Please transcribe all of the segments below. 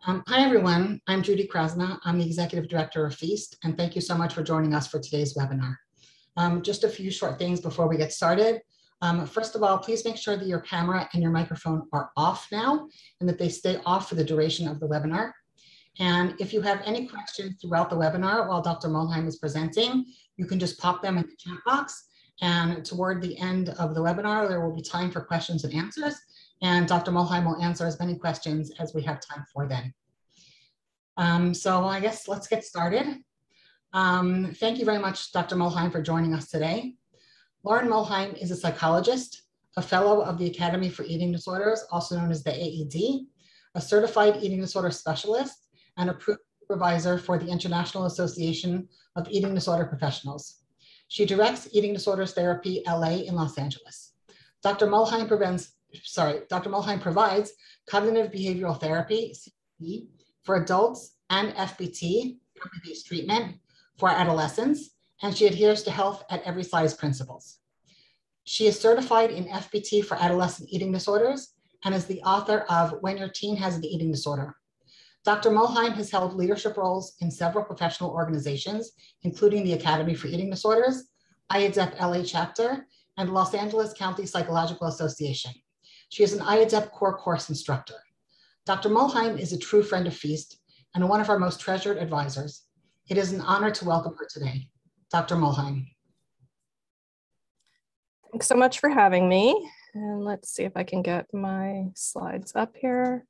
Hi, everyone. I'm Judy Krasna. I'm the Executive Director of FE.A.S.T, and thank you so much for joining us for today's webinar. Just a few short things before we get started. First of all, please make sure that your camera and your microphone are off now and that they stay off for the duration of the webinar. And if you have any questions throughout the webinar while Dr. Mulheim is presenting, you can just pop them in the chat box. And toward the end of the webinar, there will be time for questions and answers. And Dr. Mulheim will answer as many questions as we have time for then. So I guess let's get started. Thank you very much, Dr. Mulheim, for joining us today. Lauren Mulheim is a psychologist, a fellow of the Academy for Eating Disorders, also known as the AED, a certified eating disorder specialist, and approved supervisor for the International Association of Eating Disorder Professionals. She directs Eating Disorders Therapy LA in Los Angeles. Dr. Mulheim provides cognitive behavioral therapy, CBT, for adults and FBT, family-based treatment, for adolescents, and she adheres to health at every size principles. She is certified in FBT for adolescent eating disorders and is the author of When Your Teen Has an Eating Disorder. Dr. Mulheim has held leadership roles in several professional organizations, including the Academy for Eating Disorders, IADEP LA chapter, and Los Angeles County Psychological Association. She is an IADEP core course instructor. Dr. Mulheim is a true friend of FE.A.S.T and one of our most treasured advisors. It is an honor to welcome her today. Dr. Mulheim. Thanks so much for having me. And let's see if I can get my slides up here.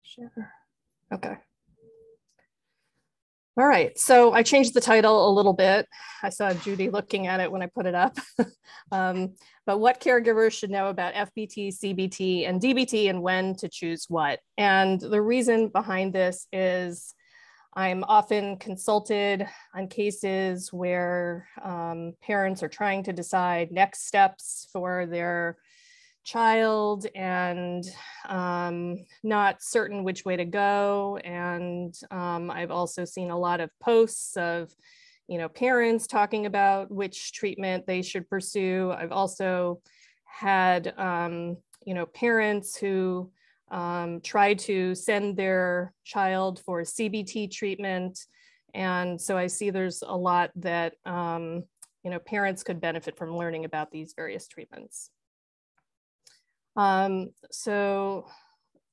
Sure. Okay. All right, so I changed the title a little bit. I saw Judy looking at it when I put it up. But what caregivers should know about FBT, CBT, and DBT, and when to choose what. And the reason behind this is I'm often consulted on cases where parents are trying to decide next steps for their child and not certain which way to go. And I've also seen a lot of posts of, parents talking about which treatment they should pursue. I've also had, parents who try to send their child for CBT treatment. And so I see there's a lot that, parents could benefit from learning about these various treatments. So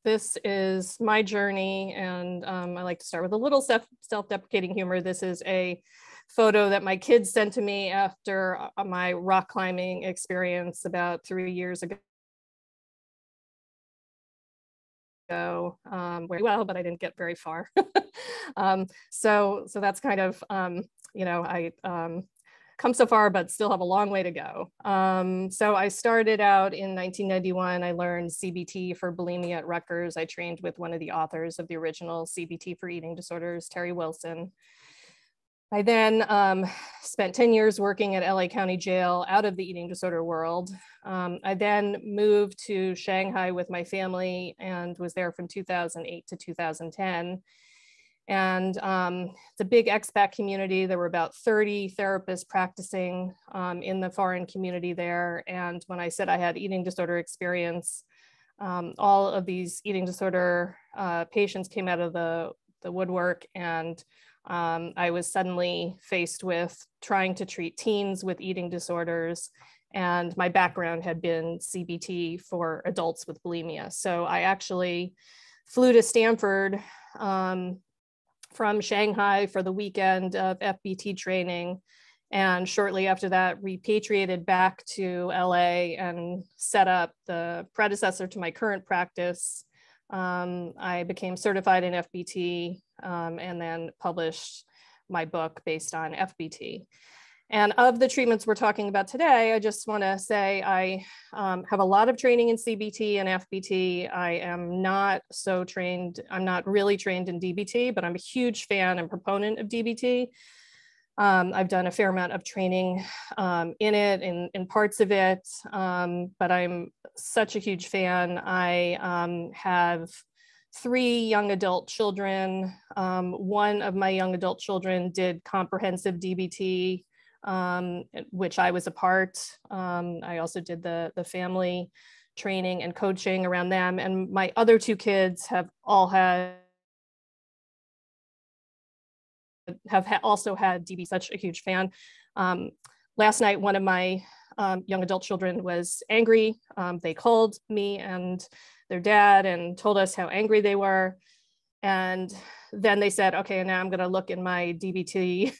this is my journey, and I like to start with a little self-deprecating humor. This is a photo that my kids sent to me after my rock climbing experience about 3 years ago. Very well, but I didn't get very far. So that's kind of, I come so far, but still have a long way to go. So I started out in 1991. I learned CBT for bulimia at Rutgers. I trained with one of the authors of the original CBT for eating disorders, Terry Wilson. I then spent 10 years working at LA County Jail out of the eating disorder world. I then moved to Shanghai with my family and was there from 2008 to 2010. And it's a big expat community. There were about 30 therapists practicing in the foreign community there. And when I said I had eating disorder experience, all of these eating disorder patients came out of the woodwork, and I was suddenly faced with trying to treat teens with eating disorders. And my background had been CBT for adults with bulimia. So I actually flew to Stanford from Shanghai for the weekend of FBT training. And shortly after that, repatriated back to LA and set up the predecessor to my current practice. I became certified in FBT and then published my book based on FBT. And of the treatments we're talking about today, I just want to say I have a lot of training in CBT and FBT. I am not so trained, I'm not really trained in DBT, but I'm a huge fan and proponent of DBT. I've done a fair amount of training in it, in parts of it, but I'm such a huge fan. I have 3 young adult children. One of my young adult children did comprehensive DBT, which I was a part. I also did the family training and coaching around them. And my other two kids have all had also had DB, such a huge fan. Last night, one of my young adult children was angry. They called me and their dad and told us how angry they were. And then they said, okay, now I'm going to look in my DBT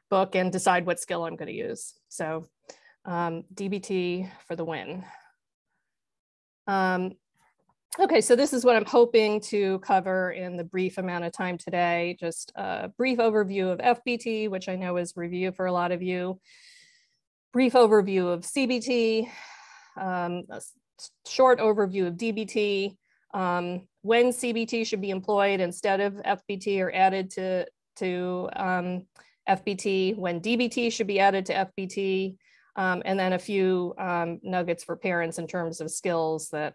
book and decide what skill I'm going to use. So DBT for the win. Okay, so this is what I'm hoping to cover in the brief amount of time today. Just a brief overview of FBT, which I know is review for a lot of you. Brief overview of CBT, a short overview of DBT, when CBT should be employed instead of FBT or added to FBT, when DBT should be added to FBT, and then a few nuggets for parents in terms of skills that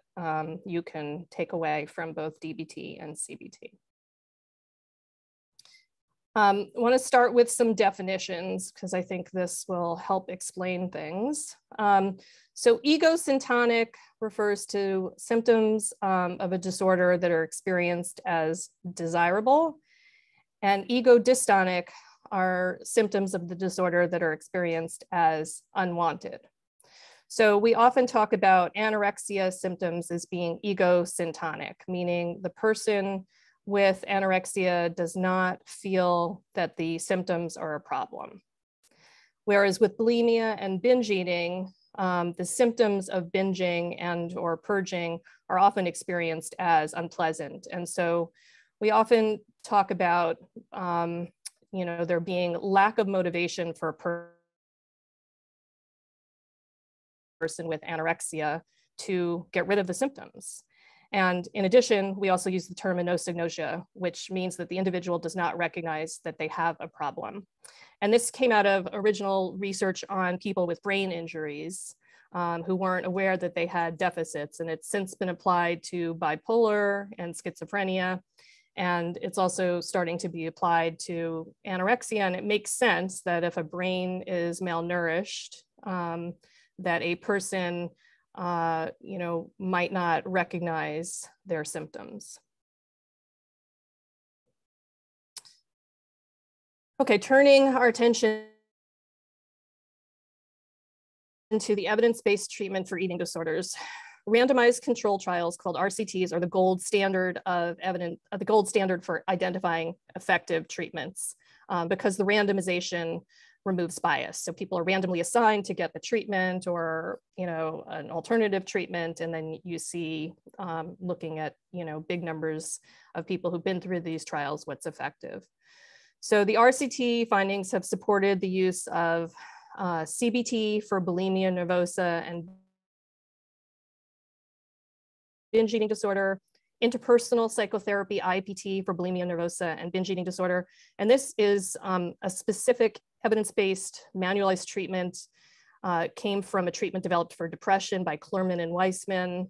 you can take away from both DBT and CBT. I want to start with some definitions because I think this will help explain things. So egosyntonic refers to symptoms of a disorder that are experienced as desirable, and egodystonic are symptoms of the disorder that are experienced as unwanted. So we often talk about anorexia symptoms as being egosyntonic, meaning the person with anorexia does not feel that the symptoms are a problem. Whereas with bulimia and binge eating, the symptoms of binging and or purging are often experienced as unpleasant. And so we often talk about there being lack of motivation for a person with anorexia to get rid of the symptoms. And in addition, we also use the term anosognosia, which means that the individual does not recognize that they have a problem. And this came out of original research on people with brain injuries who weren't aware that they had deficits. And it's since been applied to bipolar and schizophrenia. And it's also starting to be applied to anorexia. And it makes sense that if a brain is malnourished, that a person might not recognize their symptoms. Okay, turning our attention to the evidence-based treatment for eating disorders. Randomized control trials called RCTs are the gold standard of evidence, the gold standard for identifying effective treatments because the randomization removes bias. So people are randomly assigned to get the treatment or, an alternative treatment. And then you see, looking at, big numbers of people who've been through these trials, what's effective. So the RCT findings have supported the use of CBT for bulimia nervosa and binge eating disorder, interpersonal psychotherapy, IPT for bulimia nervosa and binge eating disorder. And this is a specific evidence-based manualized treatment, came from a treatment developed for depression by Klerman and Weissman.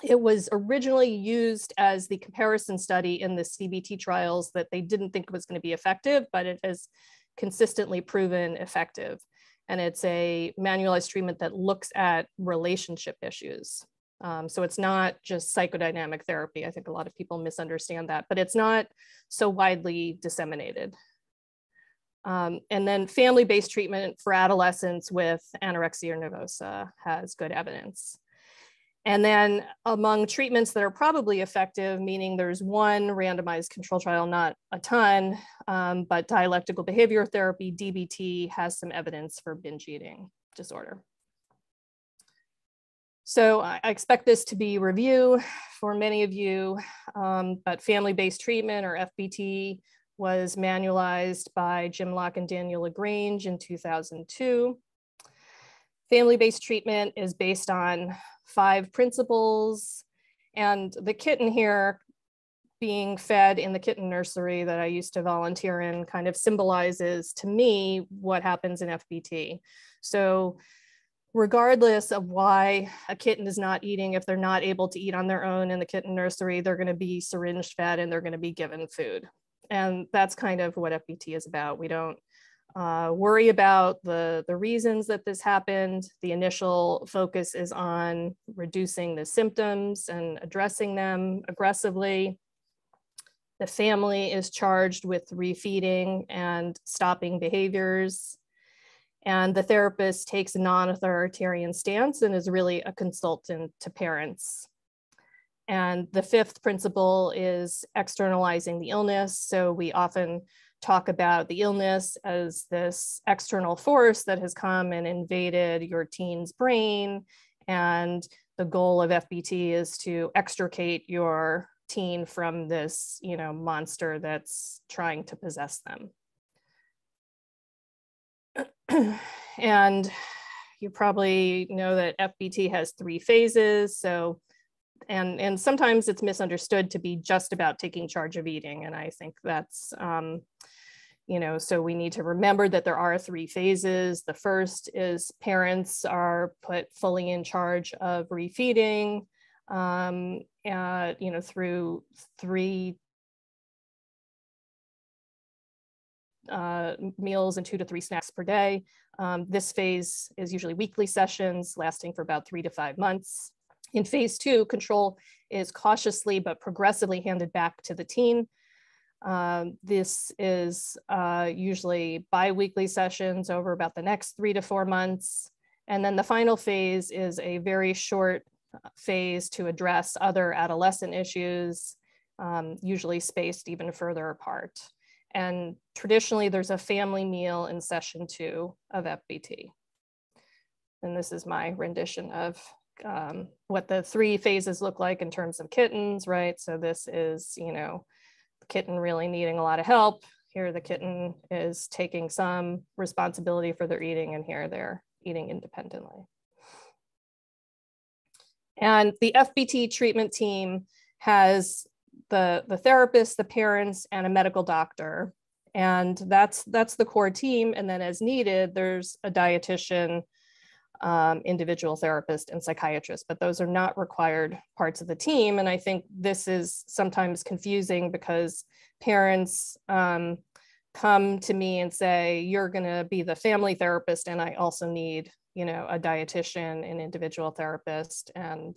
It was originally used as the comparison study in the CBT trials that they didn't think was going to be effective, but it has consistently proven effective. And it's a manualized treatment that looks at relationship issues. So it's not just psychodynamic therapy. I think a lot of people misunderstand that, but it's not so widely disseminated. And then family-based treatment for adolescents with anorexia nervosa has good evidence. And then among treatments that are probably effective, meaning there's one randomized control trial, not a ton, but dialectical behavior therapy, DBT, has some evidence for binge eating disorder. So I expect this to be review for many of you, but family-based treatment, or FBT, was manualized by Jim Locke and Daniel LaGrange in 2002. Family-based treatment is based on 5 principles, and the kitten here being fed in the kitten nursery that I used to volunteer in kind of symbolizes to me what happens in FBT. So regardless of why a kitten is not eating, if they're not able to eat on their own in the kitten nursery, they're going to be syringe fed and they're going to be given food. And that's kind of what FBT is about. We don't worry about the reasons that this happened. The initial focus is on reducing the symptoms and addressing them aggressively. The family is charged with refeeding and stopping behaviors. And the therapist takes a non-authoritarian stance and is really a consultant to parents. And the fifth principle is externalizing the illness. So we often talk about the illness as this external force that has come and invaded your teen's brain. And the goal of FBT is to extricate your teen from this, monster that's trying to possess them. And you probably know that FBT has 3 phases. So, and sometimes it's misunderstood to be just about taking charge of eating. And I think that's, so we need to remember that there are 3 phases. The first is parents are put fully in charge of refeeding, through 3 meals and 2 to 3 snacks per day. This phase is usually weekly sessions lasting for about 3 to 5 months. In phase 2, control is cautiously but progressively handed back to the teen. This is usually bi-weekly sessions over about the next 3 to 4 months. And then the final phase is a very short phase to address other adolescent issues, usually spaced even further apart. And traditionally, there's a family meal in session 2 of FBT. And this is my rendition of what the 3 phases look like in terms of kittens, right? So this is, the kitten really needing a lot of help. Here, the kitten is taking some responsibility for their eating, and here they're eating independently. And the FBT treatment team has the therapist, the parents, and a medical doctor. And that's the core team. And then as needed, there's a dietitian, individual therapist, and psychiatrist, but those are not required parts of the team. And I think this is sometimes confusing because parents come to me and say, you're going to be the family therapist, and I also need, a dietitian, an individual therapist. And,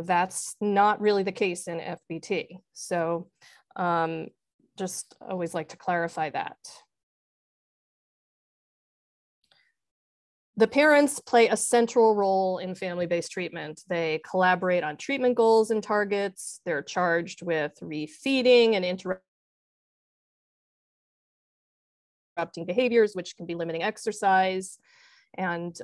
that's not really the case in FBT. So just always like to clarify that. The parents play a central role in family-based treatment. They collaborate on treatment goals and targets. They're charged with refeeding and interrupting behaviors, which can be limiting exercise and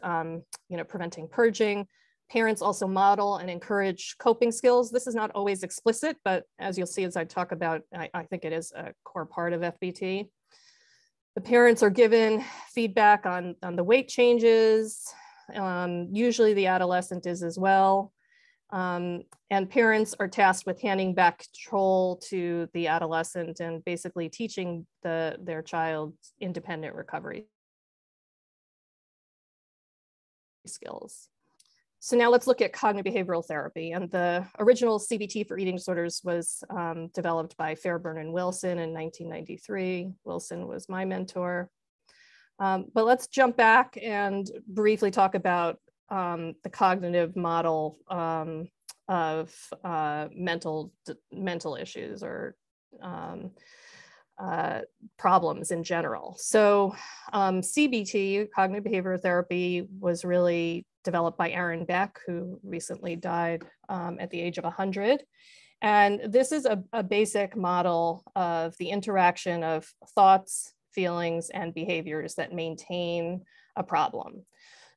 preventing purging. Parents also model and encourage coping skills. This is not always explicit, but as you'll see as I talk about, I think it is a core part of FBT. The parents are given feedback on the weight changes. Usually the adolescent is as well. And parents are tasked with handing back control to the adolescent and basically teaching their child independent recovery skills. So now let's look at cognitive behavioral therapy. And the original CBT for eating disorders was developed by Fairburn and Wilson in 1993. Wilson was my mentor. But let's jump back and briefly talk about the cognitive model of mental issues or problems in general. So CBT, cognitive behavioral therapy, was really developed by Aaron Beck, who recently died at the age of 100. And this is a basic model of the interaction of thoughts, feelings, and behaviors that maintain a problem.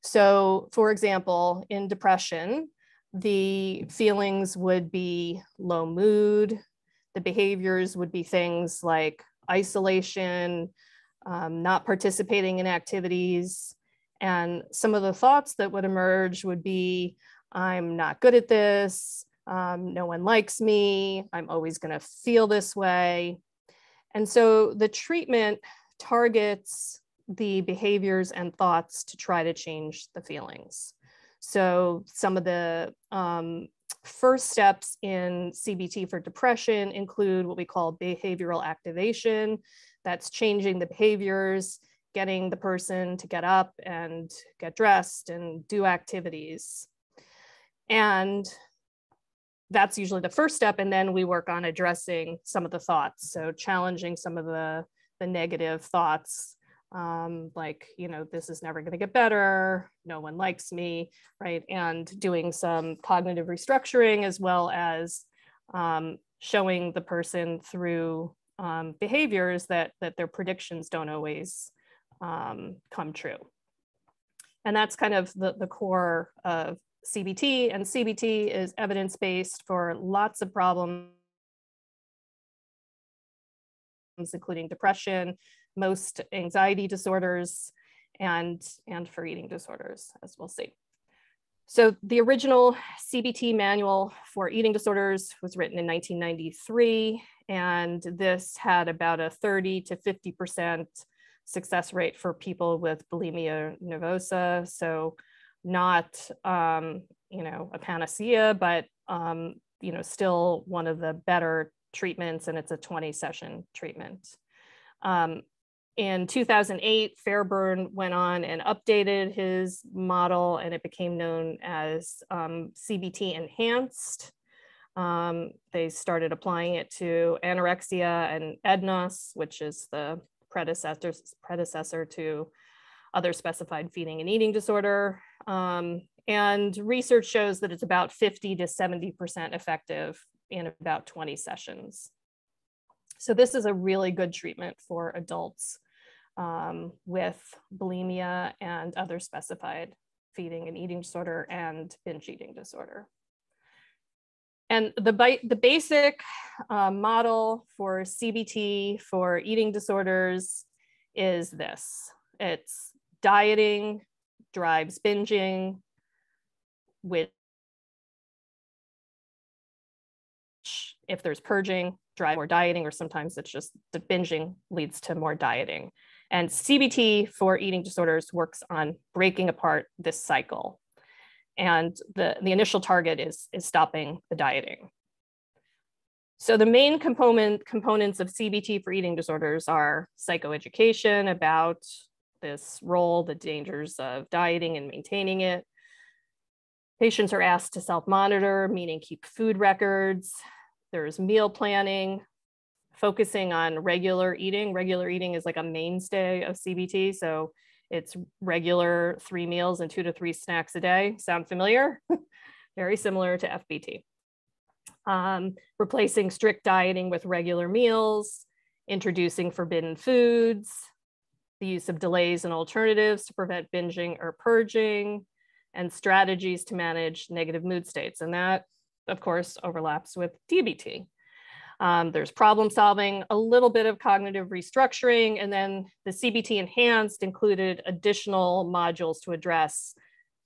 So for example, in depression, the feelings would be low mood. The behaviors would be things like isolation, not participating in activities. And some of the thoughts that would emerge would be, I'm not good at this, no one likes me, I'm always going to feel this way. And so the treatment targets the behaviors and thoughts to try to change the feelings. So some of the first steps in CBT for depression include what we call behavioral activation. That's changing the behaviors, getting the person to get up and get dressed and do activities. And that's usually the first step. And then we work on addressing some of the thoughts. So challenging some of the negative thoughts, like, you know, this is never going to get better, no one likes me, right? And doing some cognitive restructuring, as well as showing the person through behaviors that their predictions don't always come true. And that's kind of the core of CBT, and CBT is evidence-based for lots of problems, including depression, most anxiety disorders, and for eating disorders, as we'll see. So the original CBT manual for eating disorders was written in 1993, and this had about a 30 to 50% success rate for people with bulimia nervosa. So not, you know, a panacea, but, you know, still one of the better treatments, and it's a 20-session treatment. In 2008, Fairburn went on and updated his model, and it became known as CBT Enhanced. They started applying it to anorexia and EDNOS, which is the predecessor to other specified feeding and eating disorder. And research shows that it's about 50 to 70% effective in about 20 sessions. So this is a really good treatment for adults with bulimia and other specified feeding and eating disorder and binge eating disorder. And the basic model for CBT for eating disorders is this. It's dieting drives binging, which, if there's purging, drive more dieting, or sometimes it's just the binging leads to more dieting. And CBT for eating disorders works on breaking apart this cycle. And the initial target is stopping the dieting. So the main components of CBT for eating disorders are psychoeducation about this role, the dangers of dieting and maintaining it. Patients are asked to self-monitor, meaning keep food records. There's meal planning, focusing on regular eating. Regular eating is like a mainstay of CBT. So it's regular 3 meals and 2 to 3 snacks a day. Sound familiar? Very similar to FBT. Replacing strict dieting with regular meals, introducing forbidden foods, the use of delays and alternatives to prevent binging or purging, and strategies to manage negative mood states. And that, of course, overlaps with DBT. There's problem solving, a little bit of cognitive restructuring, and then the CBT Enhanced included additional modules to address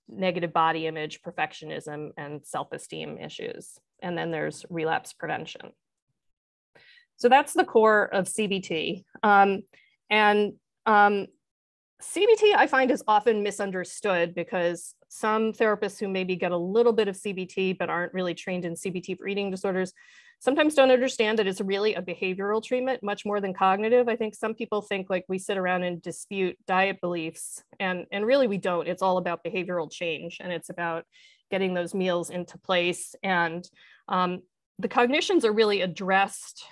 negative body image, perfectionism, and self-esteem issues. And then there's relapse prevention. So that's the core of CBT. CBT, I find, is often misunderstood because some therapists who maybe get a little bit of CBT but aren't really trained in CBT for eating disorders sometimes don't understand that it's really a behavioral treatment much more than cognitive. I think some people think like we sit around and dispute diet beliefs, and really we don't. It's all about behavioral change, and it's about getting those meals into place. And the cognitions are really addressed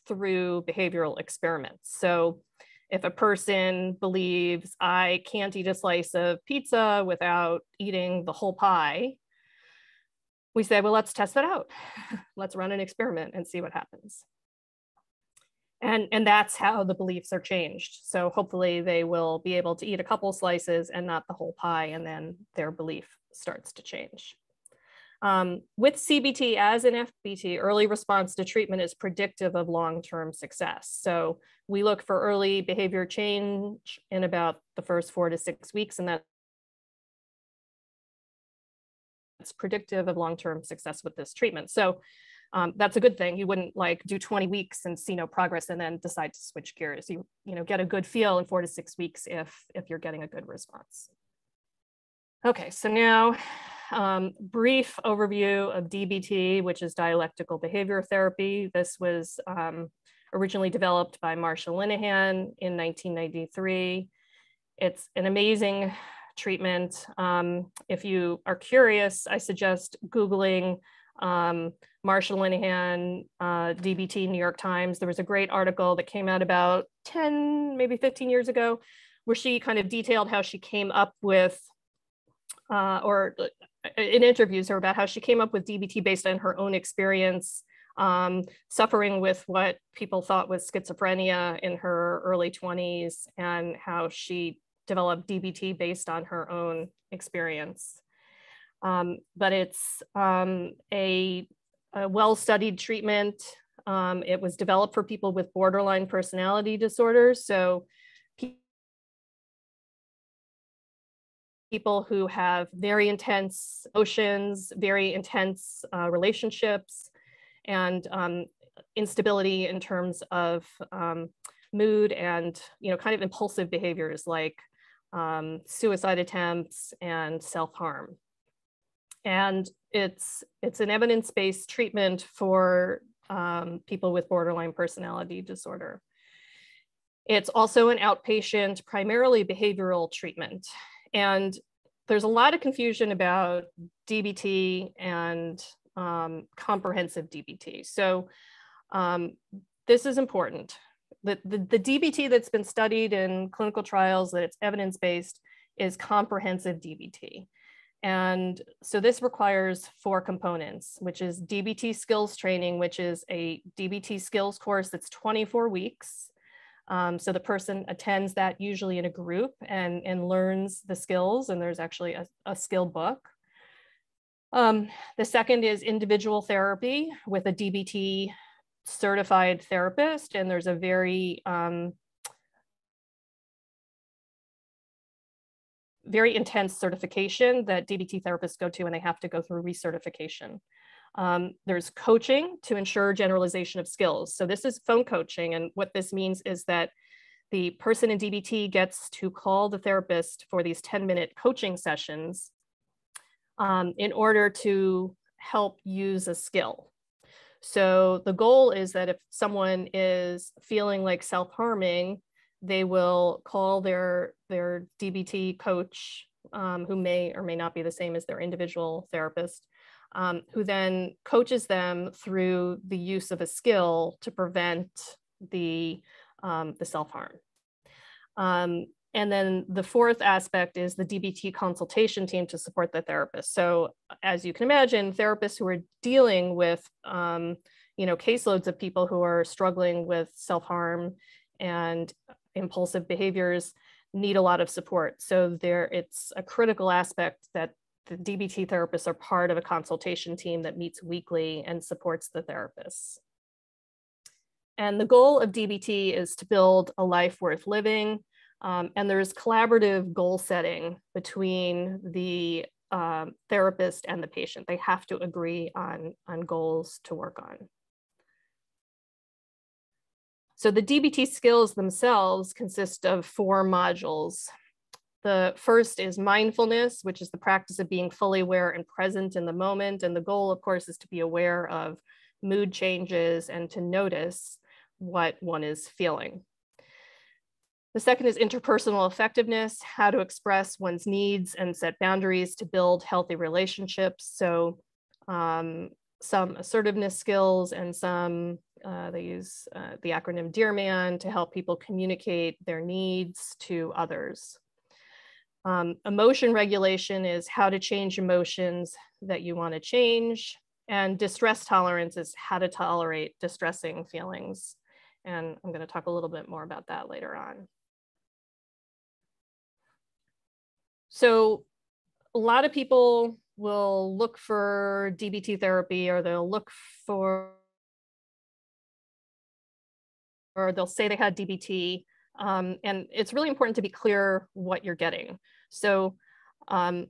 through behavioral experiments. So if a person believes I can't eat a slice of pizza without eating the whole pie, we say, well, let's test that out. Let's run an experiment and see what happens. And that's how the beliefs are changed. So hopefully they will be able to eat a couple slices and not the whole pie, and then their belief starts to change. With CBT, as in FBT, early response to treatment is predictive of long-term success. So we look for early behavior change in about the first 4 to 6 weeks, and that's predictive of long-term success with this treatment. So that's a good thing. You wouldn't like do 20 weeks and see no progress and then decide to switch gears. You get a good feel in 4 to 6 weeks if you're getting a good response. Okay, so now brief overview of DBT, which is Dialectical Behavior Therapy. This was originally developed by Marsha Linehan in 1993. It's an amazing treatment. If you are curious, I suggest Googling Marsha Linehan, DBT, New York Times. There was a great article that came out about 10, maybe 15 years ago, where she kind of detailed how she came up with, or in interviews her about how she came up with DBT based on her own experience, suffering with what people thought was schizophrenia in her early 20s, and how she developed DBT based on her own experience. But it's a well-studied treatment. It was developed for people with borderline personality disorders. So people who have very intense emotions, very intense relationships, and instability in terms of mood and kind of impulsive behaviors like suicide attempts and self-harm. And it's an evidence-based treatment for people with borderline personality disorder. It's also an outpatient, primarily behavioral treatment. And there's a lot of confusion about DBT and comprehensive DBT. So this is important. The DBT that's been studied in clinical trials, that it's evidence-based, is comprehensive DBT. And so this requires 4 components, which is DBT Skills training, which is a DBT Skills course that's 24 weeks. So the person attends that usually in a group and learns the skills, and there's actually a skill book. The second is individual therapy with a DBT certified therapist, and there's a very intense certification that DBT therapists go to, and they have to go through recertification. There's coaching to ensure generalization of skills. So this is phone coaching, and what this means is that the person in DBT gets to call the therapist for these 10-minute coaching sessions in order to help use a skill. So the goal is that if someone is feeling like self-harming, they will call their DBT coach, who may or may not be the same as their individual therapist, who then coaches them through the use of a skill to prevent the self-harm. And then the fourth aspect is the DBT consultation team to support the therapist. So as you can imagine, therapists who are dealing with caseloads of people who are struggling with self-harm and impulsive behaviors need a lot of support. So it's a critical aspect that the DBT therapists are part of a consultation team that meets weekly and supports the therapists. And the goal of DBT is to build a life worth living. And there's collaborative goal setting between the therapist and the patient. They have to agree on goals to work on. So the DBT skills themselves consist of 4 modules. The first is mindfulness, which is the practice of being fully aware and present in the moment. And the goal, of course, is to be aware of mood changes and to notice what one is feeling. The second is interpersonal effectiveness, how to express one's needs and set boundaries to build healthy relationships. So some assertiveness skills and some, they use the acronym DEAR-MAN to help people communicate their needs to others. Emotion regulation is how to change emotions that you want to change. And distress tolerance is how to tolerate distressing feelings. And I'm going to talk a little bit more about that later on. So a lot of people will look for DBT therapy, or they'll say they had DBT. And it's really important to be clear what you're getting. So I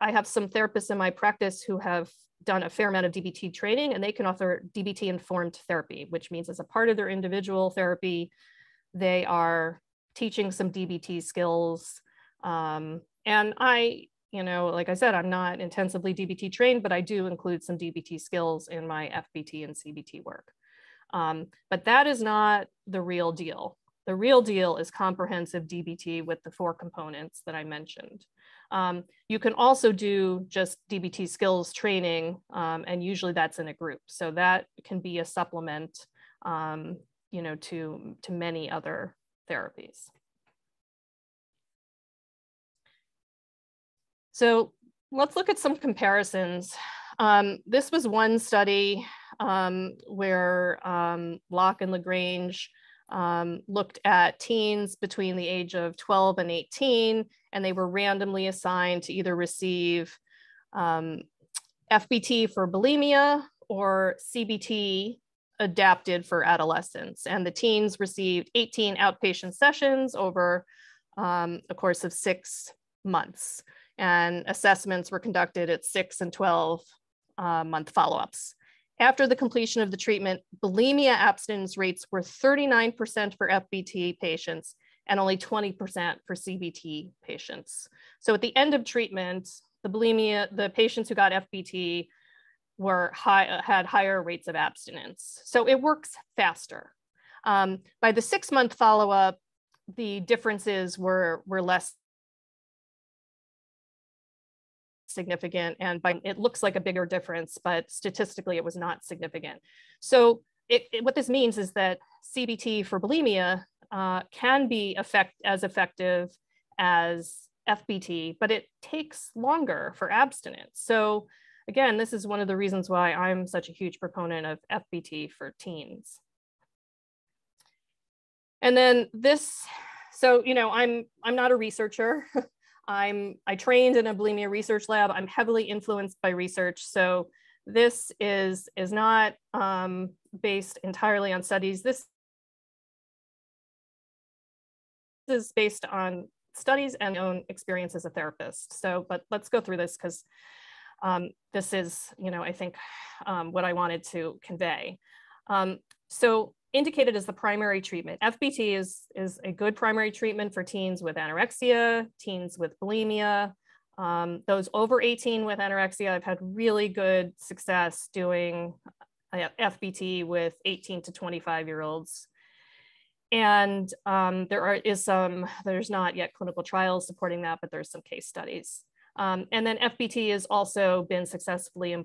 have some therapists in my practice who have done a fair amount of DBT training, and they can offer DBT informed therapy, which means as a part of their individual therapy, they are teaching some DBT skills. And like I said, I'm not intensively DBT trained, but I do include some DBT skills in my FBT and CBT work. But that is not the real deal. The real deal is comprehensive DBT with the 4 components that I mentioned. You can also do just DBT skills training, and usually that's in a group. So that can be a supplement, you know, to many other therapies. So let's look at some comparisons. This was one study where Locke and Lagrange looked at teens between the age of 12 and 18, and they were randomly assigned to either receive FBT for bulimia or CBT adapted for adolescence. And the teens received 18 outpatient sessions over a course of 6 months. And assessments were conducted at 6 and 12 month follow-ups. After the completion of the treatment, bulimia abstinence rates were 39% for FBT patients and only 20% for CBT patients. So at the end of treatment, the patients who got FBT had higher rates of abstinence. So it works faster. By the 6-month follow-up, the differences were less significant, and it looks like a bigger difference, but statistically it was not significant. So what this means is that CBT for bulimia can be as effective as FBT, but it takes longer for abstinence. So again, this is one of the reasons why I'm such a huge proponent of FBT for teens. And then this, so, you know, I'm not a researcher. I trained in a bulimia research lab. I'm heavily influenced by research. So this is not based entirely on studies. This is based on studies and my own experience as a therapist. So, but let's go through this because this is, you know, I think what I wanted to convey. So indicated as the primary treatment, FBT is a good primary treatment for teens with anorexia, teens with bulimia. Those over 18 with anorexia, I've had really good success doing FBT with 18 to 25-year-olds. And there's not yet clinical trials supporting that, but there's some case studies. And then FBT has also been successfully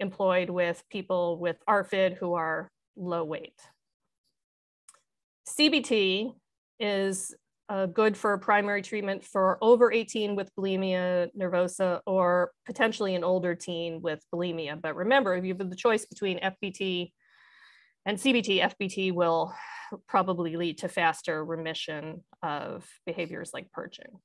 employed with people with ARFID who are low weight. CBT is good for primary treatment for over 18 with bulimia nervosa or potentially an older teen with bulimia. But remember, if you have the choice between FBT and CBT, FBT will probably lead to faster remission of behaviors like purging.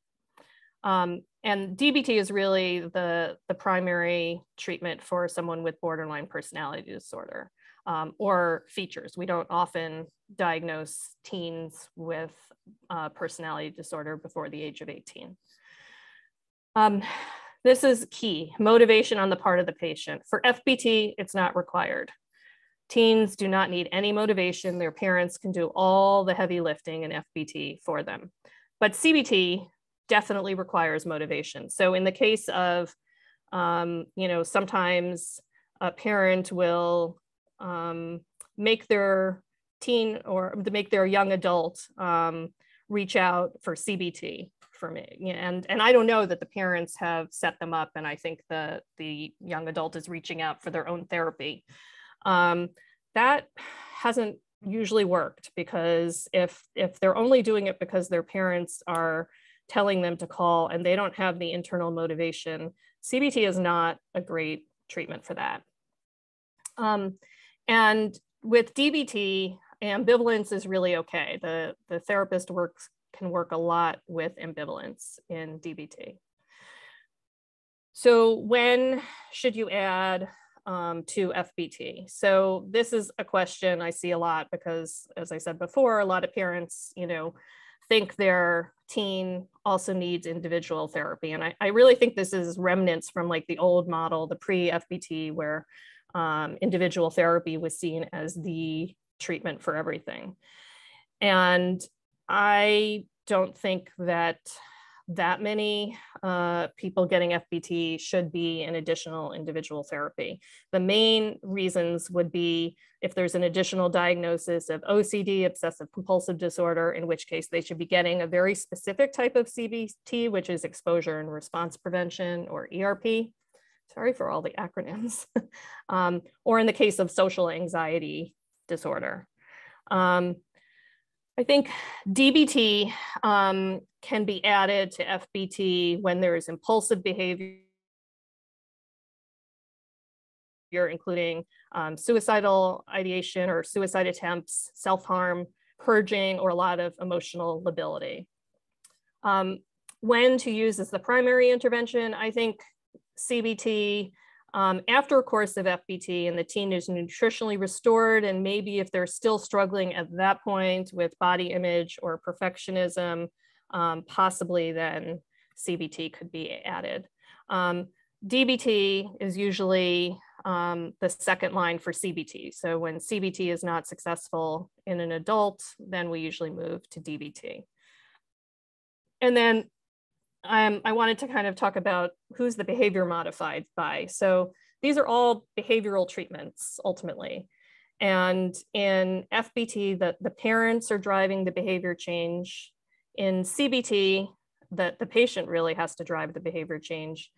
And DBT is really the primary treatment for someone with borderline personality disorder or features. We don't often diagnose teens with personality disorder before the age of 18. This is key, motivation on the part of the patient. For FBT, it's not required. Teens do not need any motivation. Their parents can do all the heavy lifting in FBT for them. But CBT definitely requires motivation. So in the case of, you know, sometimes a parent will make their teen or make their young adult reach out for CBT for me. And I don't know that the parents have set them up, and I think the young adult is reaching out for their own therapy. That hasn't usually worked, because if they're only doing it because their parents are telling them to call and they don't have the internal motivation, CBT is not a great treatment for that. And with DBT, ambivalence is really okay. The therapist can work a lot with ambivalence in DBT. So when should you add to FBT? So this is a question I see a lot because, as I said before, a lot of parents, you know, think their teen also needs individual therapy. And I really think this is remnants from like the old model, the pre-FBT, where individual therapy was seen as the treatment for everything. And I don't think that that many people getting FBT should be an additional individual therapy. The main reasons would be if there's an additional diagnosis of OCD, obsessive compulsive disorder, in which case they should be getting a very specific type of CBT, which is exposure and response prevention, or ERP. Sorry for all the acronyms. Or in the case of social anxiety disorder. I think DBT can be added to FBT when there is impulsive behavior, including suicidal ideation or suicide attempts, self-harm, purging, or a lot of emotional lability. When to use as the primary intervention, I think CBT after a course of FBT and the teen is nutritionally restored, and maybe if they're still struggling at that point with body image or perfectionism, possibly then CBT could be added. DBT is usually the second line for CBT. So when CBT is not successful in an adult, then we usually move to DBT. And then I wanted to kind of talk about who's the behavior modified by. So these are all behavioral treatments ultimately. And in FBT, the parents are driving the behavior change. In CBT, the patient really has to drive the behavior change.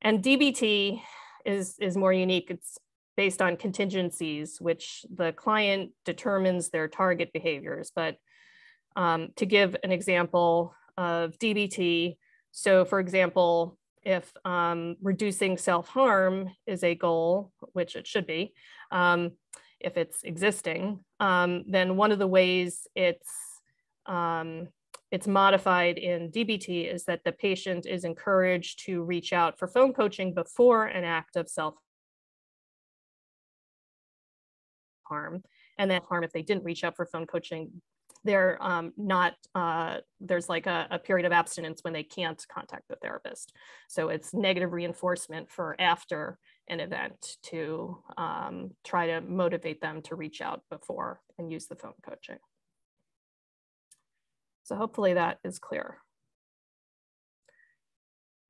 And DBT is more unique. It's based on contingencies, which the client determines their target behaviors. But to give an example of DBT, so for example, if reducing self-harm is a goal, which it should be, if it's existing, then one of the ways it's modified in DBT is that the patient is encouraged to reach out for phone coaching before an act of self-harm. And then harm, if they didn't reach out for phone coaching, they're there's like a period of abstinence when they can't contact the therapist. So it's negative reinforcement for after an event to try to motivate them to reach out before and use the phone coaching. So hopefully that is clear.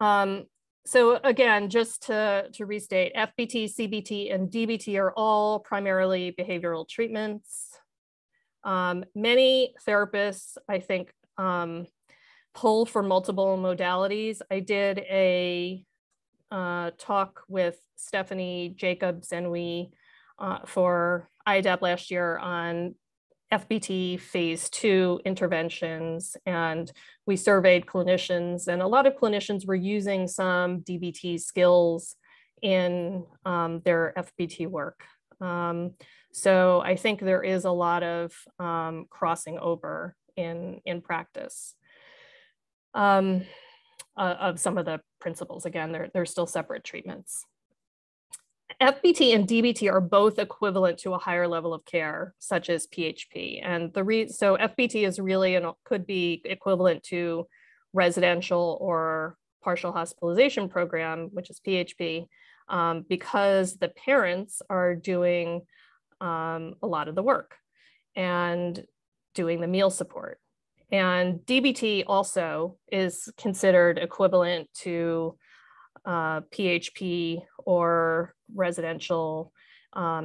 So again, just to restate, FBT, CBT, and DBT are all primarily behavioral treatments. Many therapists, I think, pull for multiple modalities. I did a talk with Stephanie Jacobs and we for IADAP last year on FBT phase 2 interventions, and we surveyed clinicians, and a lot of clinicians were using some DBT skills in their FBT work. So I think there is a lot of crossing over in practice of some of the principles. Again, they're still separate treatments. FBT and DBT are both equivalent to a higher level of care, such as PHP. And so FBT is really could be equivalent to residential or partial hospitalization program, which is PHP, because the parents are doing a lot of the work and doing the meal support. And DBT also is considered equivalent to PHP or residential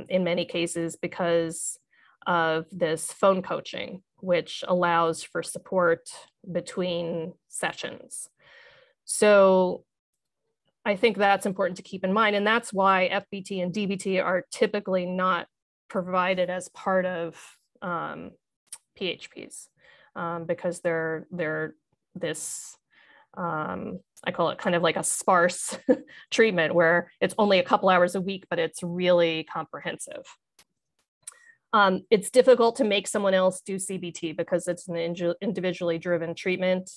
in many cases because of this phone coaching, which allows for support between sessions. So I think that's important to keep in mind. And that's why FBT and DBT are typically not provided as part of PHPs because they're this, I call it kind of like a sparse treatment where it's only a couple hours a week, but it's really comprehensive. It's difficult to make someone else do CBT because it's an individually driven treatment.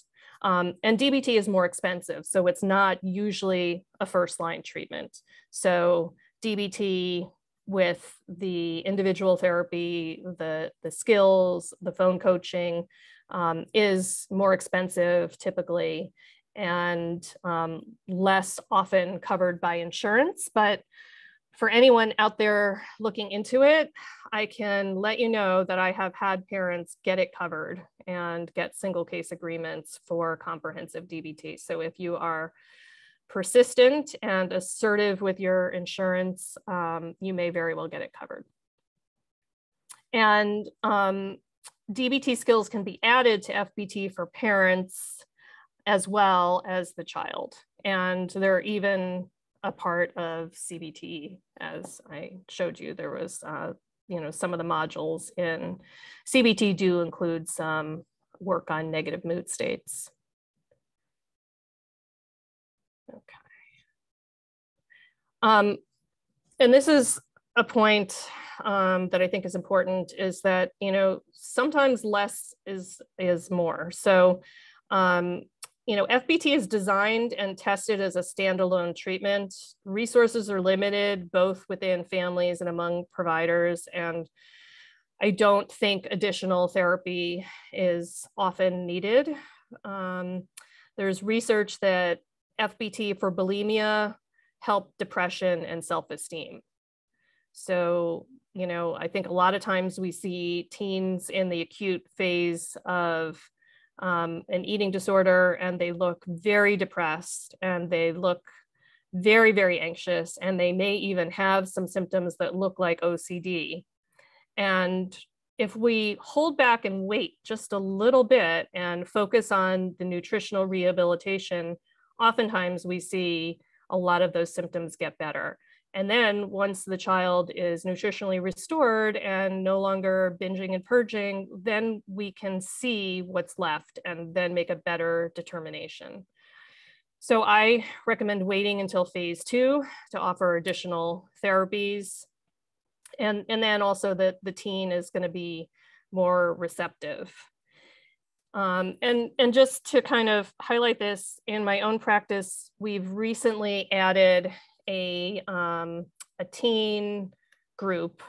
And DBT is more expensive, so it's not usually a first line treatment. So DBT with the individual therapy, the skills, the phone coaching is more expensive typically and less often covered by insurance. But For anyone out there looking into it, I can let you know that I have had parents get it covered and get single case agreements for comprehensive DBT. So if you are persistent and assertive with your insurance, you may very well get it covered. And DBT skills can be added to FBT for parents as well as the child. And they're even a part of CBT, as I showed you. There was, some of the modules in CBT do include some work on negative mood states. Okay. And this is a point that I think is important, is that, sometimes less is more. So, FBT is designed and tested as a standalone treatment. Resources are limited, both within families and among providers. And I don't think additional therapy is often needed. There's research that FBT for bulimia helped depression and self-esteem. So, I think a lot of times we see teens in the acute phase of an eating disorder, and they look very depressed, and they look very, very anxious, and they may even have some symptoms that look like OCD. And if we hold back and wait just a little bit and focus on the nutritional rehabilitation, oftentimes we see a lot of those symptoms get better. And then once the child is nutritionally restored and no longer binging and purging, then we can see what's left and then make a better determination. So I recommend waiting until phase 2 to offer additional therapies. And then also that the teen is going to be more receptive. And just to kind of highlight this, in my own practice, we've recently added a teen group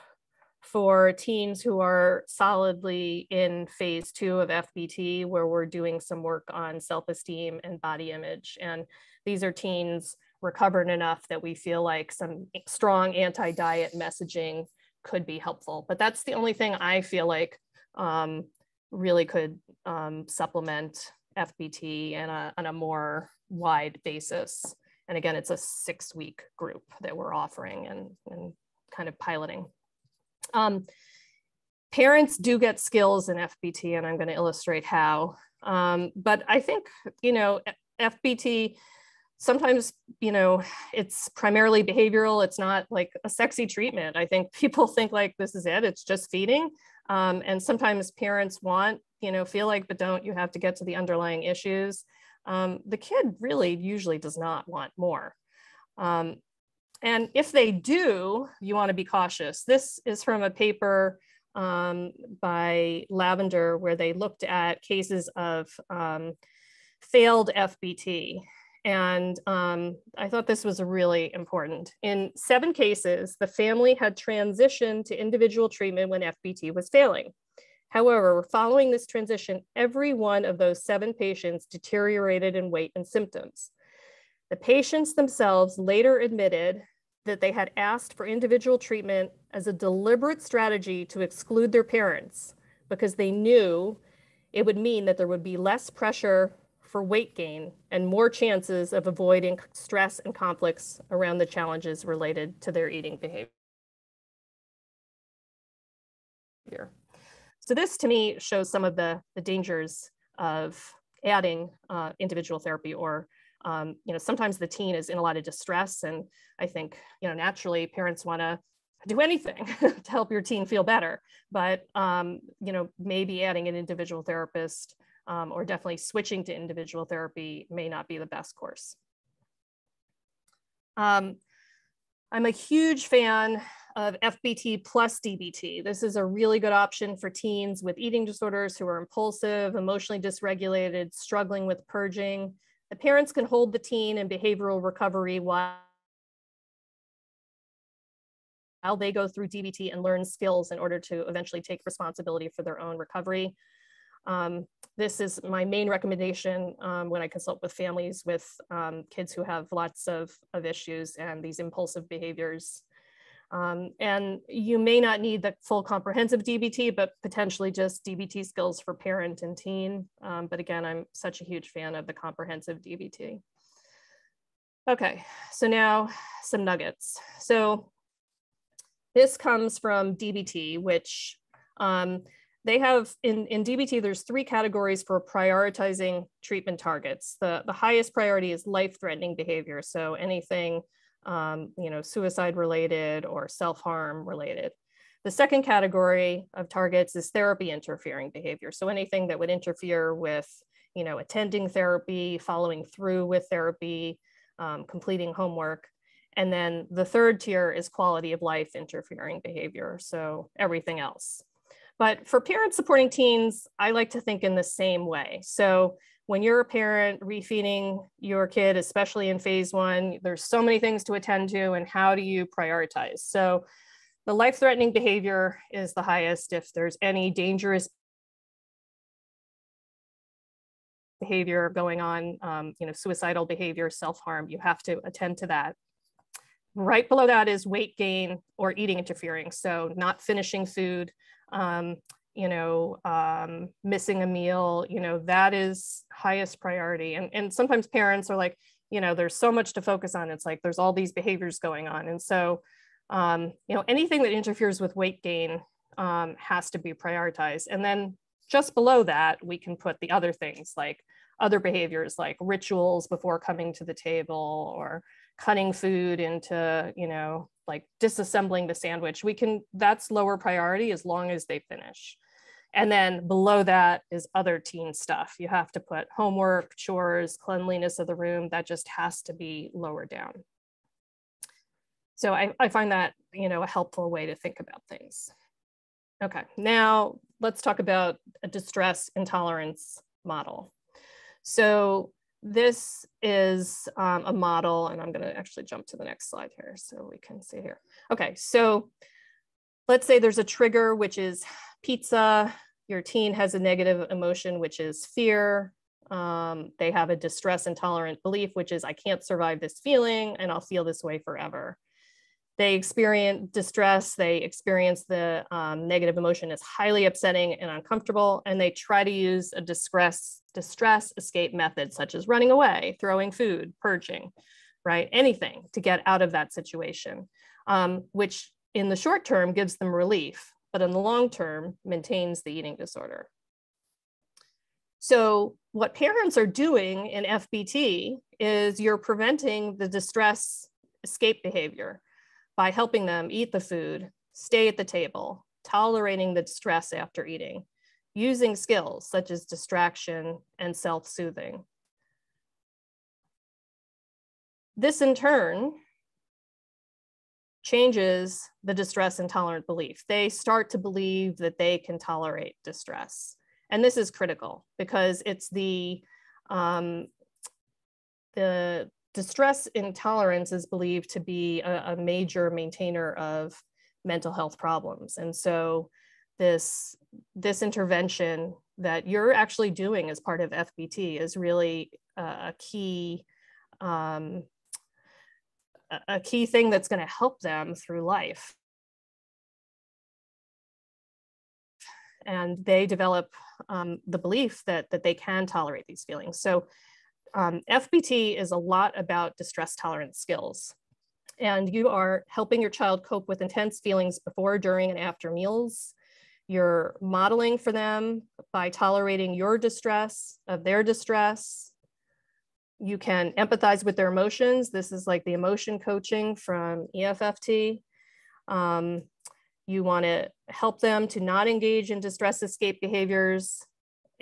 for teens who are solidly in phase 2 of FBT, where we're doing some work on self-esteem and body image. And these are teens recovered enough that we feel like some strong anti-diet messaging could be helpful. But that's the only thing I feel like really could supplement FBT on a more wide basis. And again, it's a 6-week group that we're offering and kind of piloting. Parents do get skills in FBT, and I'm going to illustrate how. But I think, FBT, sometimes, it's primarily behavioral. It's not like a sexy treatment. I think people think like this is it. It's just feeding. And sometimes parents want, feel like, but don't. You have to get to the underlying issues. The kid really usually does not want more. And if they do, you want to be cautious. This is from a paper by Lavender, where they looked at cases of failed FBT. And I thought this was really important. In 7 cases, the family had transitioned to individual treatment when FBT was failing. However, following this transition, every one of those 7 patients deteriorated in weight and symptoms. The patients themselves later admitted that they had asked for individual treatment as a deliberate strategy to exclude their parents, because they knew it would mean that there would be less pressure for weight gain and more chances of avoiding stress and conflicts around the challenges related to their eating behavior. So this, to me, shows some of the dangers of adding individual therapy, or sometimes the teen is in a lot of distress, and I think naturally parents want to do anything to help your teen feel better, but maybe adding an individual therapist or definitely switching to individual therapy may not be the best course. I'm a huge fan of FBT plus DBT. This is a really good option for teens with eating disorders who are impulsive, emotionally dysregulated, struggling with purging. The parents can hold the teen in behavioral recovery while they go through DBT and learn skills in order to eventually take responsibility for their own recovery. This is my main recommendation when I consult with families with kids who have lots of issues and these impulsive behaviors. And you may not need the full comprehensive DBT, but potentially just DBT skills for parent and teen. But again, I'm such a huge fan of the comprehensive DBT. Okay, so now some nuggets. So this comes from DBT, which they have in DBT, there's 3 categories for prioritizing treatment targets. The highest priority is life-threatening behavior. So anything suicide related or self-harm related. The second category of targets is therapy interfering behavior. So anything that would interfere with, attending therapy, following through with therapy, completing homework. And then the third tier is quality of life interfering behavior. So everything else. But for parents supporting teens, I like to think in the same way. So when you're a parent refeeding your kid, especially in phase 1, there's so many things to attend to, and how do you prioritize? So the life-threatening behavior is the highest. If there's any dangerous behavior going on, suicidal behavior, self-harm, you have to attend to that. Right below that is weight gain or eating interfering. So not finishing food, missing a meal, that is highest priority. And sometimes parents are like, there's so much to focus on. It's like, there's all these behaviors going on. And so, anything that interferes with weight gain has to be prioritized. And then just below that, we can put the other things, like other behaviors, like rituals before coming to the table, or cutting food into, like disassembling the sandwich. That's lower priority as long as they finish. And then below that is other teen stuff. You have to put homework, chores, cleanliness of the room. That just has to be lower down. So I find that, a helpful way to think about things. Okay, now let's talk about a distress intolerance model. So this is a model, and I'm going to actually jump to the next slide here so we can see here. Okay, so let's say there's a trigger, which is pizza. Your teen has a negative emotion, which is fear. They have a distress intolerant belief, which is I can't survive this feeling and I'll feel this way forever. They experience distress, they experience the negative emotion as highly upsetting and uncomfortable, and they try to use a distress escape method, such as running away, throwing food, purging, right? Anything to get out of that situation, which in the short term gives them relief, but in the long term maintains the eating disorder. So what parents are doing in FBT is you're preventing the distress escape behavior by helping them eat the food, stay at the table, tolerating the distress after eating, using skills such as distraction and self-soothing. This in turn changes the distress intolerant belief. They start to believe that they can tolerate distress. And this is critical because it's the distress intolerance is believed to be a major maintainer of mental health problems. And so this intervention that you're actually doing as part of FBT is really a key thing that's going to help them through life. And they develop the belief that they can tolerate these feelings. So FBT is a lot about distress tolerance skills. And you are helping your child cope with intense feelings before, during, and after meals. You're modeling for them by tolerating your distress of their distress. You can empathize with their emotions. This is like the emotion coaching from F.E.A.S.T. You want to help them to not engage in distress escape behaviors.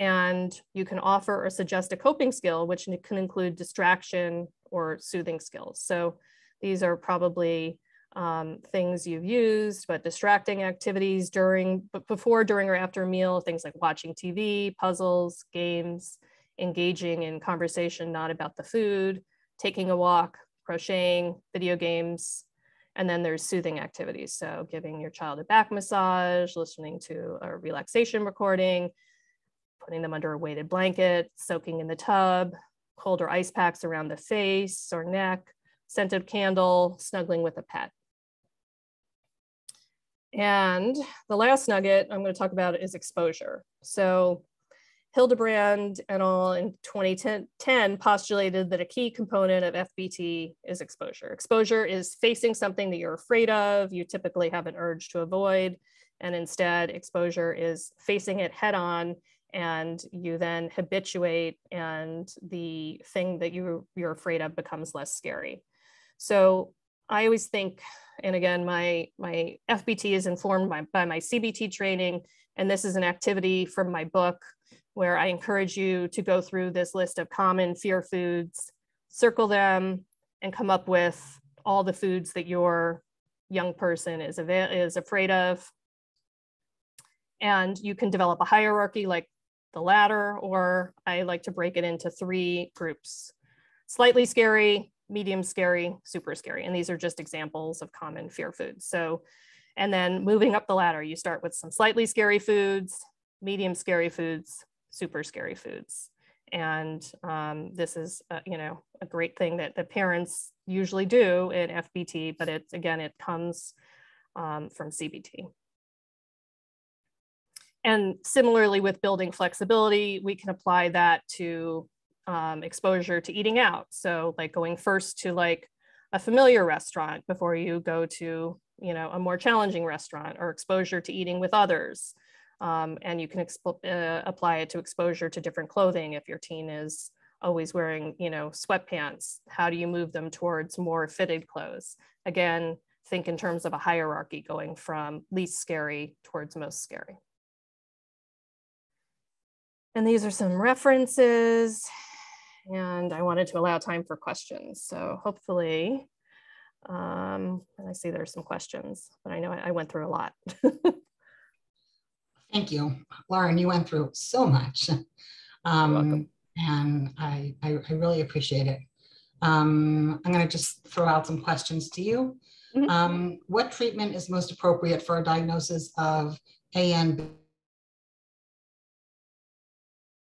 And you can offer or suggest a coping skill, which can include distraction or soothing skills. So these are probably things you've used, but distracting activities before, during, or after a meal, things like watching TV, puzzles, games, engaging in conversation not about the food, taking a walk, crocheting, video games. And then there's soothing activities. So giving your child a back massage, listening to a relaxation recording, putting them under a weighted blanket, soaking in the tub, cold or ice packs around the face or neck, scented candle, snuggling with a pet. And the last nugget I'm going to talk about is exposure. So Hildebrand et al. In 2010 postulated that a key component of FBT is exposure. Exposure is facing something that you're afraid of, you typically have an urge to avoid, and instead exposure is facing it head on, and you then habituate, and the thing that you're afraid of becomes less scary. So I always think, and again, my FBT is informed by my CBT training, and this is an activity from my book where I encourage you to go through this list of common fear foods, circle them, and come up with all the foods that your young person is afraid of. And you can develop a hierarchy like the ladder, or I like to break it into 3 groups: slightly scary, medium scary, super scary. And these are just examples of common fear foods. So, and then moving up the ladder, you start with some slightly scary foods, medium scary foods, super scary foods. And this is, a great thing that the parents usually do in FBT, but it comes from CBT. And similarly with building flexibility, we can apply that to exposure to eating out. So like going first to like a familiar restaurant before you go to, a more challenging restaurant, or exposure to eating with others. And you can apply it to exposure to different clothing. If your teen is always wearing, sweatpants, how do you move them towards more fitted clothes? Again, think in terms of a hierarchy going from least scary towards most scary. And these are some references, and I wanted to allow time for questions. So hopefully, and I see there's some questions, but I know I went through a lot. Thank you, Lauren. You went through so much, You're welcome. And I really appreciate it. I'm going to just throw out some questions to you. Mm-hmm. What treatment is most appropriate for a diagnosis of AN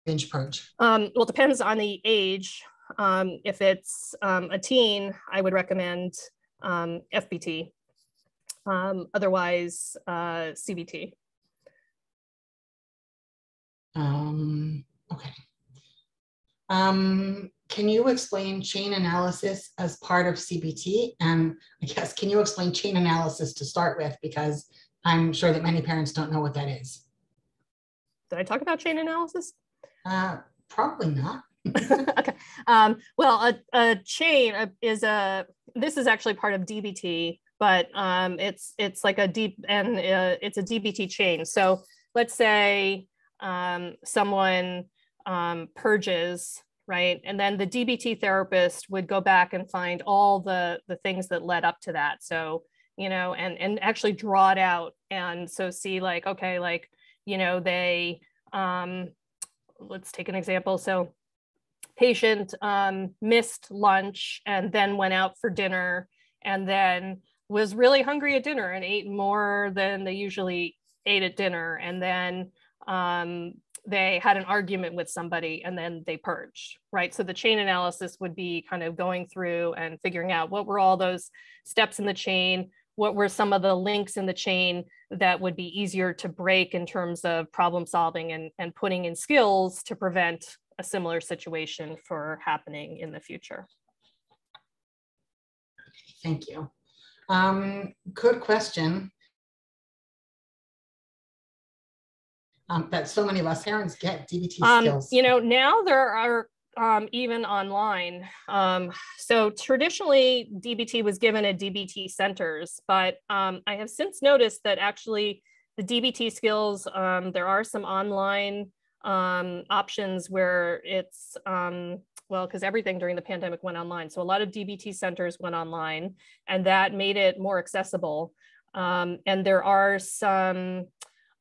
binge purge? Well, it depends on the age. If it's a teen, I would recommend FBT. Otherwise, CBT. Okay. Can you explain chain analysis as part of CBT? And I guess, can you explain chain analysis to start with? Because I'm sure that many parents don't know what that is. Did I talk about chain analysis? Probably not. Okay. Well, a chain is this is actually part of DBT, but it's like a it's a DBT chain. So let's say someone purges, right? And then the DBT therapist would go back and find all the things that led up to that. So, and actually draw it out. And so see like, okay, like, they, let's take an example. So patient missed lunch and then went out for dinner, and then was really hungry at dinner and ate more than they usually ate at dinner. And then they had an argument with somebody and then they purged, right? So the chain analysis would be kind of going through and figuring out what were all those steps in the chain, what were some of the links in the chain that would be easier to break in terms of problem solving and putting in skills to prevent a similar situation for happening in the future. Thank you. Good question. That so many of us parents get DBT skills. Now there are even online. So traditionally DBT was given at DBT centers, but I have since noticed that actually the DBT skills, there are some online options where it's, well, because everything during the pandemic went online. So a lot of DBT centers went online, and that made it more accessible. And there are some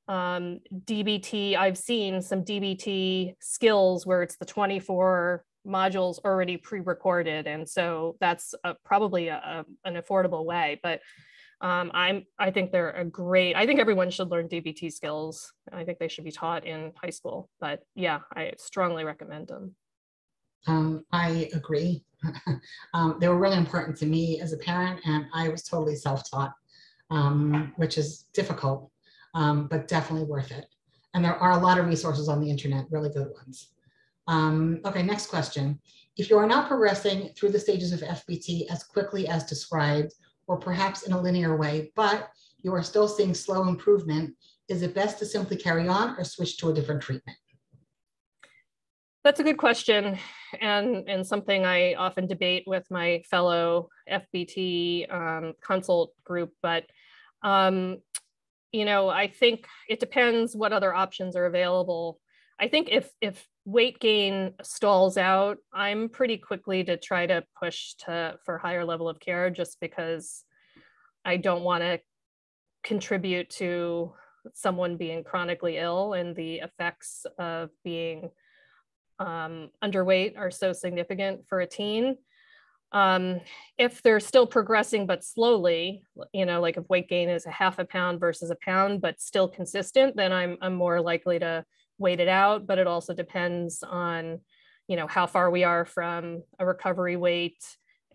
DBT, I've seen some DBT skills where it's the 24 modules already pre-recorded. And so that's probably an affordable way, but I think they're I think everyone should learn DBT skills. I think they should be taught in high school, but yeah, I strongly recommend them. I agree. They were really important to me as a parent, and I was totally self-taught. which is difficult, but definitely worth it. And there are a lot of resources on the internet, really good ones. Okay, next question. If you are not progressing through the stages of FBT as quickly as described, or perhaps in a linear way, but you are still seeing slow improvement, is it best to simply carry on or switch to a different treatment? That's a good question, and something I often debate with my fellow FBT consult group, but you know, I think it depends what other options are available. I think if weight gain stalls out, I'm pretty quickly to try to push for higher level of care, just because I don't want to contribute to someone being chronically ill, and the effects of being underweight are so significant for a teen. If they're still progressing but slowly, you know, like if weight gain is a half a pound versus a pound but still consistent, then I'm more likely to wait it out. But it also depends on, you know, how far we are from a recovery weight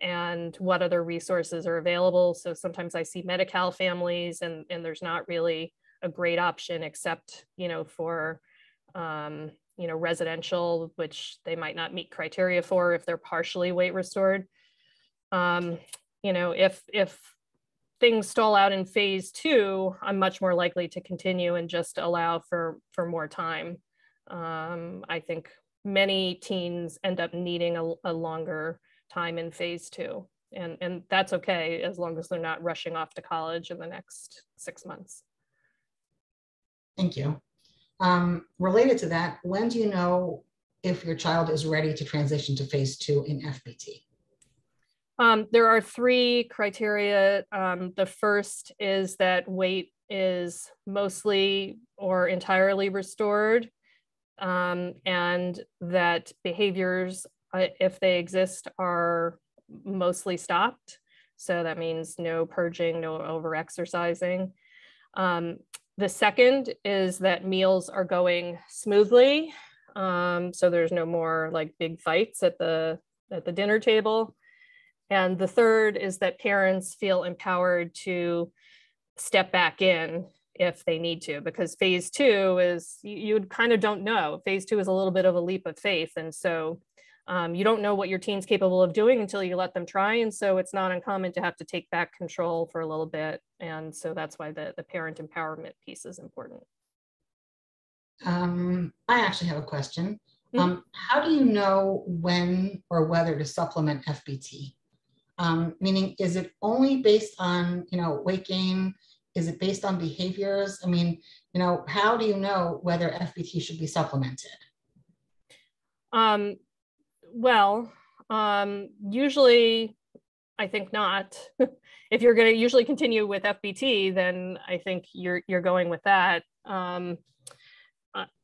and what other resources are available. So sometimes I see Medi-Cal families, and there's not really a great option except, you know, for you know, residential, which they might not meet criteria for if they're partially weight restored. You know, if things stall out in phase 2, I'm much more likely to continue and just allow for more time. I think many teens end up needing a longer time in phase 2, and that's okay as long as they're not rushing off to college in the next 6 months. Thank you. Related to that, when do you know if your child is ready to transition to phase 2 in FBT? There are 3 criteria. The first is that weight is mostly or entirely restored, and that behaviors, if they exist, are mostly stopped. So that means no purging, no overexercising. The second is that meals are going smoothly. So there's no more like big fights at the dinner table. And the third is that parents feel empowered to step back in if they need to, because phase 2 is, you kind of don't know. Phase 2 is a little bit of a leap of faith. And so you don't know what your teen's capable of doing until you let them try. And so it's not uncommon to have to take back control for a little bit. And so that's why the parent empowerment piece is important. I actually have a question. How do you know when or whether to supplement FBT? Meaning, is it only based on, you know, weight gain? Is it based on behaviors? I mean, you know, how do you know whether FBT should be supplemented? Well, usually I think not. If you're going to usually continue with FBT, then I think you're going with that.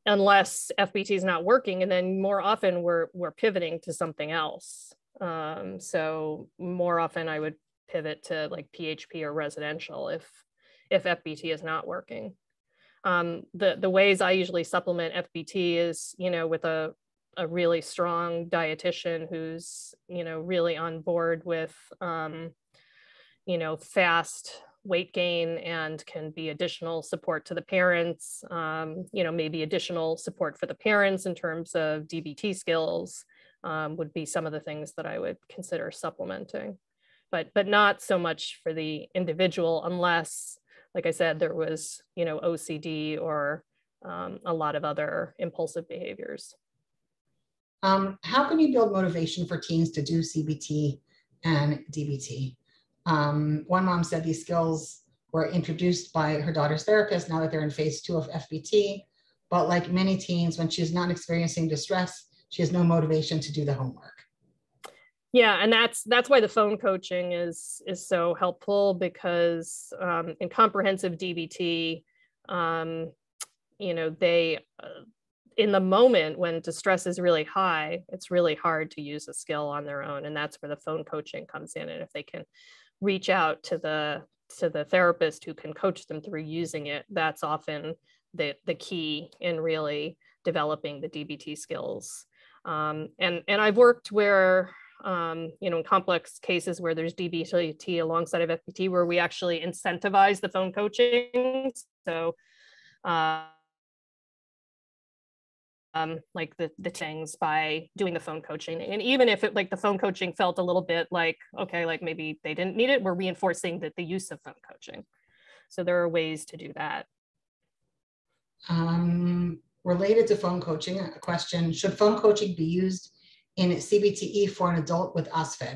Unless FBT is not working, and then more often we're pivoting to something else. So more often I would pivot to like PHP or residential if FBT is not working. The ways I usually supplement FBT is, you know, with a really strong dietitian who's, you know, really on board with, you know, fast weight gain and can be additional support to the parents, you know, maybe additional support for the parents in terms of DBT skills. Would be some of the things that I would consider supplementing, but not so much for the individual unless, like I said, there was, you know, OCD or a lot of other impulsive behaviors. How can you build motivation for teens to do CBT and DBT? One mom said these skills were introduced by her daughter's therapist now that they're in phase 2 of FBT, but like many teens, when she's not experiencing distress, she has no motivation to do the homework. Yeah, and that's why the phone coaching is so helpful, because in comprehensive DBT, you know, they in the moment when distress is really high, it's really hard to use a skill on their own, and that's where the phone coaching comes in. And if they can reach out to the therapist who can coach them through using it, that's often the key in really developing the DBT skills. And I've worked where you know, in complex cases where there's DBT alongside of FBT, where we actually incentivize the phone coaching. So like the things by doing the phone coaching. And even if it, like the phone coaching felt a little bit like, okay, like maybe they didn't need it, we're reinforcing that the use of phone coaching. So there are ways to do that. Related to phone coaching, a question, should phone coaching be used in CBTE for an adult with F.E.A.S.T?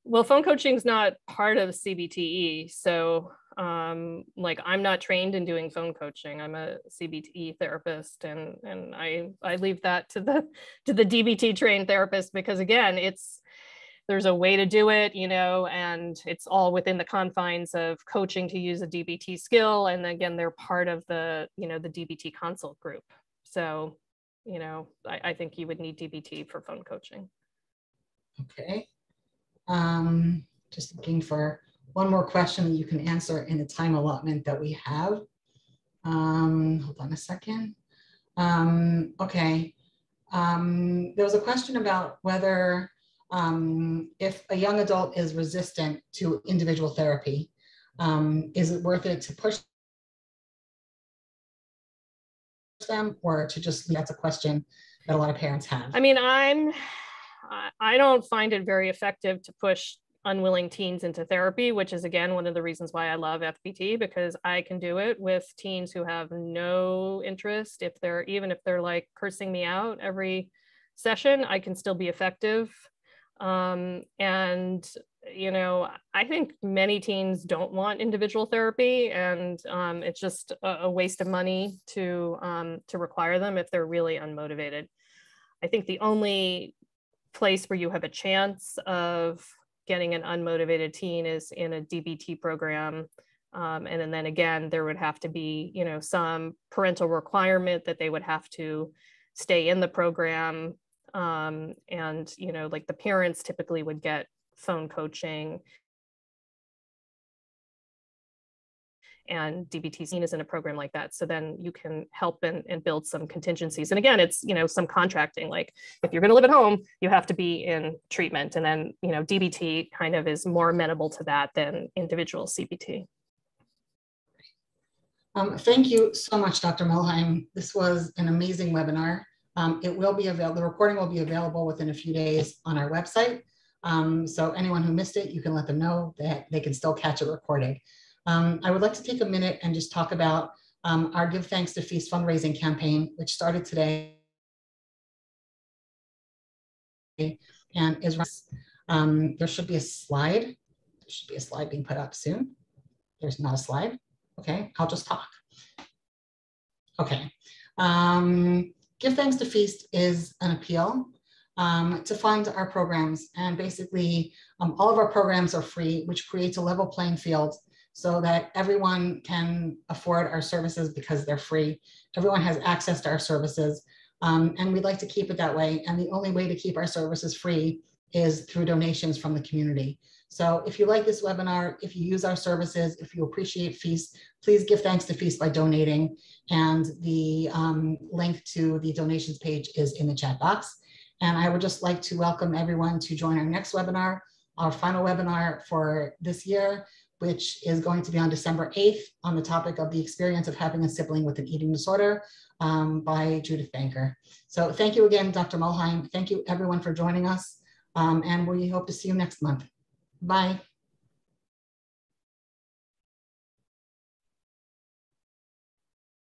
Well, phone coaching is not part of CBTE. So like I'm not trained in doing phone coaching. I'm a CBT therapist, and I leave that to the DBT trained therapist, because again, there's a way to do it, you know, and it's all within the confines of coaching to use a DBT skill. And again, they're part of the, you know, the DBT consult group. So, you know, I think you would need DBT for phone coaching. Okay. Just looking for one more question that you can answer in the time allotment that we have. Hold on a second. Okay. There was a question about whether if a young adult is resistant to individual therapy, is it worth it to push them, or to just, that's a question that a lot of parents have. I mean, I don't find it very effective to push unwilling teens into therapy, which is again one of the reasons why I love FBT, because I can do it with teens who have no interest. Even if they're like cursing me out every session, I can still be effective. And you know, I think many teens don't want individual therapy, and it's just a waste of money to require them if they're really unmotivated. I think the only place where you have a chance of getting an unmotivated teen is in a DBT program. And then again, there would have to be, you know, some parental requirement that they would have to stay in the program. And, you know, like the parents typically would get phone coaching, and DBT is in a program like that. So then you can help and build some contingencies. And again, it's, you know, some contracting, like if you're going to live at home, you have to be in treatment. And then, you know, DBT kind of is more amenable to that than individual CBT. Thank you so much, Dr. Mulheim. This was an amazing webinar. It will be available, the recording will be available within a few days on our website. So anyone who missed it, you can let them know that they can still catch it recorded. I would like to take a minute and just talk about our Give Thanks to F.E.A.S.T fundraising campaign, which started today and is there should be a slide. There should be a slide being put up soon. There's not a slide. Okay, I'll just talk. Okay. Give Thanks to F.E.A.S.T is an appeal to fund our programs, and basically all of our programs are free, which creates a level playing field so that everyone can afford our services because they're free. Everyone has access to our services, and we'd like to keep it that way. And the only way to keep our services free is through donations from the community. So if you like this webinar, if you use our services, if you appreciate F.E.A.S.T, please give thanks to F.E.A.S.T by donating. And the link to the donations page is in the chat box. And I would just like to welcome everyone to join our next webinar, our final webinar for this year, which is going to be on December 8th on the topic of the experience of having a sibling with an eating disorder by Judith Banker. So thank you again, Dr. Mulheim. Thank you everyone for joining us. And we hope to see you next month. Bye.